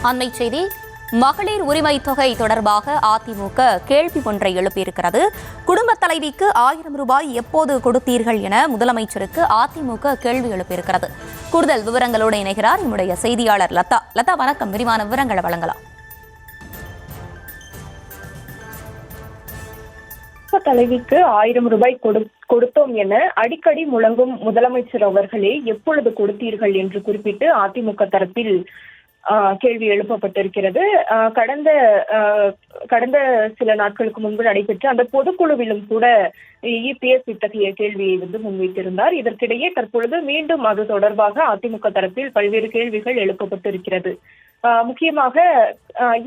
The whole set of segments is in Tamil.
அண்மை செய்தி. மகளிர் உரிமை தொகை தொடர்பாக அதிமுக கேள்வி ஒன்றை எழுப்பியிருக்கிறது. குடும்பத் தலைவிக்கு 1000 ரூபாய் எப்போது கொடுத்தீர்கள் என முதலமைச்சருக்கு அதிமுக கேள்வி எழுப்பியிருக்கிறது. கூடுதல் விவரங்களோடு இணைகிறார் நம்முடைய செய்தியாளர் லதா. லதா, வணக்கம். விரிவான விவரங்களை வழங்கலாம். தலைவிக்கு 1000 ரூபாய் கொடுத்தோம் என அடிக்கடி முழங்கும் முதலமைச்சர் அவர்களே எப்பொழுது கொடுத்தீர்கள் என்று குறிப்பிட்டு அதிமுக தரப்பில் கேள்வி எழுப்பப்பட்டிருக்கிறது. கடந்த சில நாட்களுக்கு முன்பு நடைபெற்ற அந்த பொதுக்குழுவிலும் கூட இபிஎஸ் இத்தகைய கேள்வியை முன்வைத்திருந்தார். இதற்கிடையே தற்பொழுது மீண்டும் அது தொடர்பாக அதிமுக தரப்பில் பல்வேறு கேள்விகள் எழுப்பப்பட்டிருக்கிறது. முக்கியமாக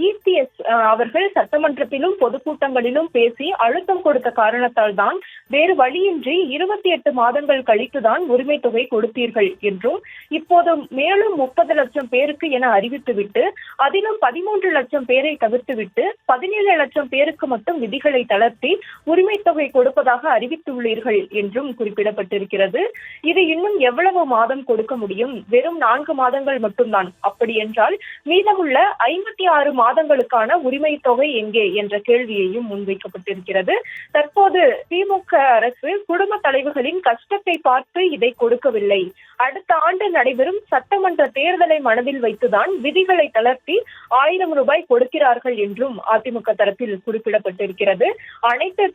இபிஎஸ் அவர்கள் சட்டமன்றத்திலும் பொதுக்கூட்டங்களிலும் பேசி அழுத்தம் கொடுத்த காரணத்தால் தான் வேறு வழியின்றி 28 மாதங்கள் கழித்துதான் உரிமை தொகை கொடுத்தீர்கள் என்றும், இப்போது மேலும் 30 லட்சம் பேருக்கு என அறிவித்துவிட்டு அதிலும் 13 லட்சம் பேரை தவிர்த்துவிட்டு 17 லட்சம் பேருக்கு மட்டும் விதிகளை தளர்த்தி உரிமை தொகை கொடுப்பதாக அறிவித்துள்ளீர்கள் என்றும் குறிப்பிடப்பட்டிருக்கிறது. இது இன்னும் எவ்வளவு மாதம் கொடுக்க முடியும்? வெறும் 4 மாதங்கள் மட்டும்தான். அப்படி என்றால் மீதமுள்ள 56 மாதங்களுக்கான உரிமை தொகை எங்கே என்ற கேள்வியையும் முன்வைக்கப்பட்டிருக்கிறது. தற்போது திமுக அரசு குடும்ப தலைவர்களின் கஷ்டத்தை பார்த்து இதை கொடுக்கவில்லை. அடுத்த ஆண்டு நடைபெறும் சட்டமன்ற தேர்தலை மனதில் வைத்துதான் விதிகளை தளர்த்தி 1000 ரூபாய் கொடுக்கிறார்கள் என்றும் அதிமுக தரப்பில் குறிப்பிடப்பட்டிருக்கிறது. அனைத்துமே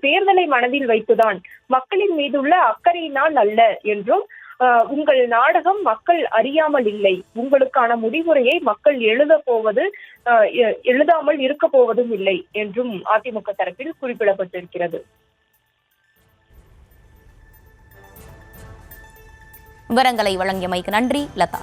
தேர்தலை மனதில் வைத்துதான், மக்களின் மீதுள்ள அக்கறையினால் அல்ல என்றும், உங்கள் நாடகம் மக்கள் அறியாமல் இல்லை, உங்களுக்கான முடிவுரையை மக்கள் எழுதாமல் இருக்க போவதும் இல்லை என்றும் அதிமுக தரப்பில் குறிப்பிடப்பட்டிருக்கிறது. விவரங்களை வழங்கியமைக்கு நன்றி லதா.